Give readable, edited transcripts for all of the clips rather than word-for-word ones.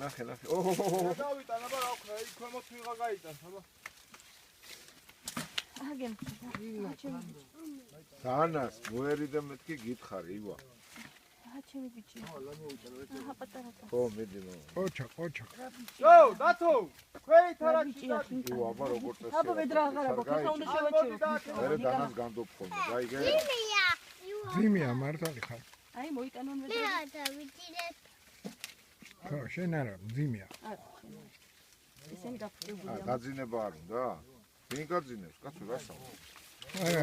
ნახე. დავიტან, აბა რა ვქნა, იქ ქვემოთ ვიღა გაიტანს, აბა. აგენ. დანას მოერიდე მეთქი გითხარი, იბა. ჩემი ბიჭი. აჰა პატარა. ხო, მედი მო. ყოჩა. ჯო, დათო. ქვეით არა ბიჭია. იბა, აბა როგორ წესი. აბა ვედრა აღარა გქონდა, ხა უნდა შევაჩერო. მერე დანას განდოფხოლმე, გაიგე? ძიმია მართალი ხარ. აი მოიტანონ ვედრა. ხო, შენ არა, ძიმია. ისინი გაფრთხილებულია. გაძინება არ უნდა? ვინ გაძინებს? კაცო, გასაო.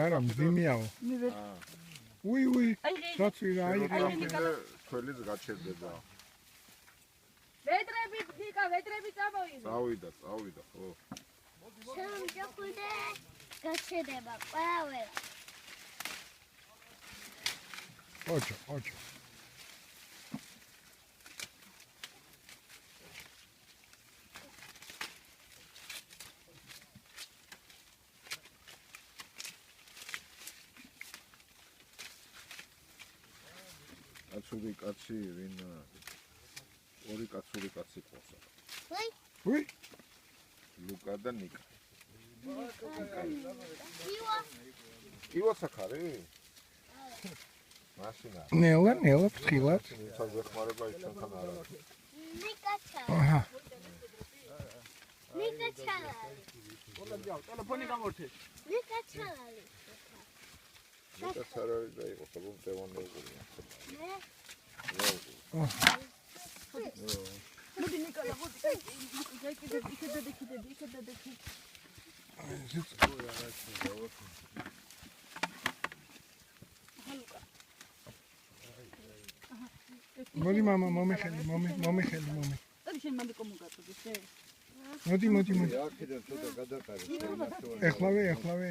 არა, ძიმიაო. მე ვერ. უი. აი საწვი რა, აი. თველიც გაჩერდება. ვედრები ფიკა, ვედრები წამოვიდა. წავიდა, ხო. შემჯოხუდე გაჩერდება ყველაფერი. ყოჩა. კაცური კაცი ვინ ორი კაცური კაცი ყავს. უი. ლუკა და ნიკა. ივა. ივა საქარი? მაშინა. ნელა ფრთხილად. ვინცა გეხმარება ის ჩვენთან არ არის. ნიკაჩა. აჰა. ნიკაჩა. ტელეფონი გამორთე. ნიკაჩა. ნიკა ცარარი და იყო ხოლმე დევანებული. მე მოდი ნიკოლა, მოდი. იქედე. მოდი მამა, მომეხელი. და შენ მანდ კომუნიკაცია შე. მოდი. აქედან ცოტა გადაყარე. ეხლავე.